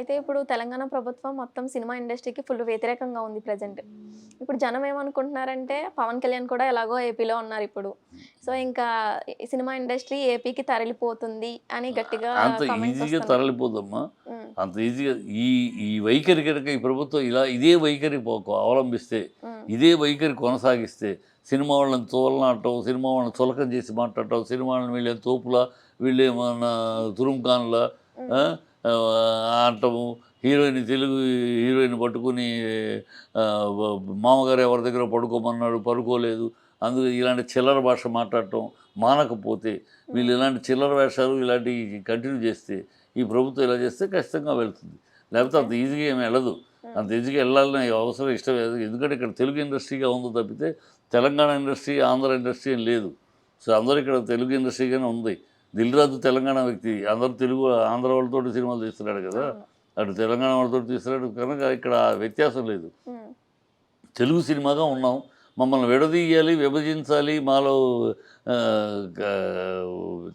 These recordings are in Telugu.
అయితే ఇప్పుడు తెలంగాణ ప్రభుత్వం మొత్తం సినిమా ఇండస్ట్రీకి ఫుల్ వ్యతిరేకంగా ఉంది ప్రెజెంట్. ఇప్పుడు జనం ఏమనుకుంటున్నారంటే పవన్ కళ్యాణ్ కూడా ఎలాగో ఏపీలో ఉన్నారు ఇప్పుడు. సో, ఇంకా ఈ సినిమా ఇండస్ట్రీ ఏపీకి తరలిపోతుంది అని గట్టిగా అంత కామెంట్స్ ఈజీగా వస్తున్నాయి. తరలిపోదమ్మా. హ్మ్. అంత ఈజీగా ఈ ఈ వైఖరి కనుక ఈ ప్రభుత్వం ఇదే వైఖరి అవలంబిస్తే, హ్మ్. ఇదే వైఖరి కొనసాగిస్తే, సినిమా వాళ్ళని తోలనాడటం, సినిమా వాళ్ళని చులకన చేసి మాట్లాడటం, సినిమా వాళ్ళని వీళ్ళేం తోపులా, వీళ్ళేమన్నా తురుంఖాన్‌లా హ్మ్. ఆ! అనటము, తెలుగు హీరోయిన్ పట్టుకొని మామగారు ఎవరి దగ్గర పడుకోమన్నాడు, పడుకోలేదు. అందుకు ఇలాంటి చిల్లర భాష మాట్లాడటం మానకపోతే, హ్మ్. వీళ్ళు ఇలాంటి చిల్లర వేషాలు ఇలాంటివి కంటిన్యూ చేస్తే, ఈ ప్రభుత్వం ఇలా చేస్తే ఖచ్చితంగా వెళ్తుంది. లేకపోతే ఓకే. అంత ఈజీగా ఏమి వెళ్ళదు. హ్మ్. అంత ఈజీగా వెళ్ళాలని అవసరం ఇష్టం లేదు. ఎందుకంటే ఇక్కడ తెలుగు ఇండస్ట్రీగా ఉందో తప్పితే, తెలంగాణ ఇండస్ట్రీ, ఆంధ్ర ఇండస్ట్రీ ఏం లేదు. సో, అందరూ ఇక్కడ తెలుగు ఇండస్ట్రీగానే ఉంది. 'దిల్ రాజు' తెలంగాణ వ్యక్తి. అందరూ తెలుగు ఆంధ్ర వాళ్ళతోటి సినిమాలు తీస్తున్నాడు కదా! అవును. అటు తెలంగాణ వాళ్ళతోటి తీస్తున్నాడు కనుక ఇక్కడ వ్యత్యాసం లేదు. హ్మ్. తెలుగు సినిమాగా ఉన్నాం. మమ్మల్ని విడదీయాలి, విభజించాలి, మాలో గా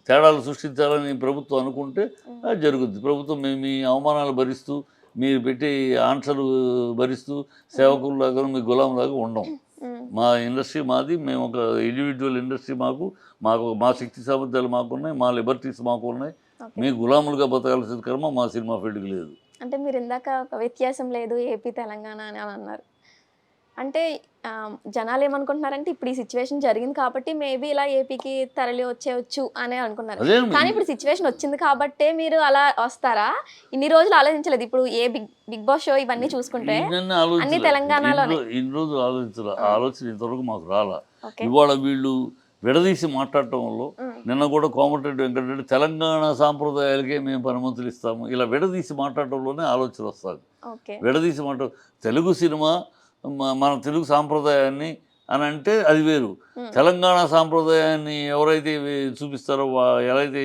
తేడాలు సృష్టించాలని ప్రభుత్వం అనుకుంటే హ్మ్. అది జరుగుద్ది. ప్రభుత్వం మేము మీ అవమానాలు భరిస్తూ, మీరు పెట్టే ఆంక్షలు భరిస్తూ హ్మ్. సేవకుల్లాగాను, మీ గులాంలాగా ఉండం. హ్మ్. మా ఇండస్ట్రీ మాది. మేము ఒక ఇండివిడ్యువల్ ఇండస్ట్రీ మా శక్తి సామర్థ్యాలు మాకున్నాయి. మా లిబర్టీస్ మాకున్నాయి. ఓకే. మీ గులాములుగా బతకాల్సిన కర్మ మా సినిమా ఫీల్డ్‌కి లేదు. అంటే మీరిందాక ఒక వ్యత్యాసం లేదు ఏపీ, తెలంగాణ అని అన్నారు. అంటే జనాలేమనుకుంటున్నారంటే ఇప్పుడు ఈ సిట్యుయేషన్ జరిగింది కాబట్టి మేబీ ఇలా ఏపీకి తరలి వచ్చేయొచ్చు అనే అనుకున్నారు. అదే కానీ ఇప్పుడు సిట్యుయేషన్ వచ్చింది కాబట్టే మీరు అలా వస్తారా? ఇన్ని రోజులు ఆలోచించలేదు. ఇప్పుడు బిగ్ బాస్ షో ఇవన్నీ చూసుకుంటే ఇవన్నీ అన్నీ ఆలోచించలే. తెలంగాణలోనే. ఇన్ని రోజులు ఆలోచించలే. ఆ హ్మ్. ఆలోచన ఇంతవరకు మాకు రాలా. ఓకే. ఇవాళ వీళ్ళు విడదీసి మాట్లాడటంలో హ్మ్. నిన్న కూడా కోమటిరెడ్డి వెంకటరెడ్డి తెలంగాణ సాంప్రదాయాలకే మేము పనిమంతులు ఇస్తాము. ఇలా విడదీసి మాట్లాడటంలోనే ఆలోచన వస్తది. ఓకే. విడదీసి తెలుగు సినిమా మన తెలుగు సాంప్రదాయాన్ని అనంటే అది వేరు. హ్మ్. తెలంగాణ సాంప్రదాయాన్ని ఎవరైతే చూపిస్తారో ఎవరైతే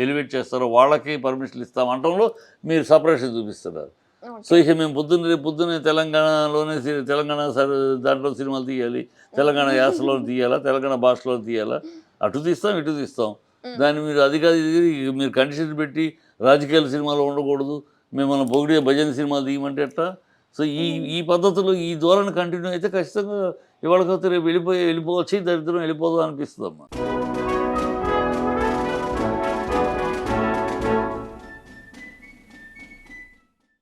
ఎలివేట్ చేస్తారో వాళ్ళకి పర్మిషన్‌లు ఇస్తాం అనటంలో మీరు సెపరేషన్ చూపిస్తున్నారు. So, okay. ఇక మేము రేపు పొద్దున్నే తెలంగాణలోనే తెలంగాణ దాంట్లో సినిమాలు తీయాలి. తెలంగాణ యాసలో తీయాలా, తెలంగాణ భాషలో తీయాలా, అటు తీస్తాం, ఇటు తీస్తాం. హ్మ్. దాన్ని మీరు అది కాదు ఇది మీరు కండిషన్ పెట్టి రాజకీయాల సినిమాలో ఉండకూడదు. మిమ్మల్ని పొగిడే భజన సినిమాలు తీయమంటే ఎట్టా? సో, ఈ హ్మ్. ఈ పద్ధతులు ఈ ధోరణి కంటిన్యూ అయితే ఖచ్చితంగా ఇవాళ కాకపోతే రేపు వెళ్ళిపోవచ్చు. దరిద్రం వెళ్ళిపోదాం అనిపిస్తదమ్మా.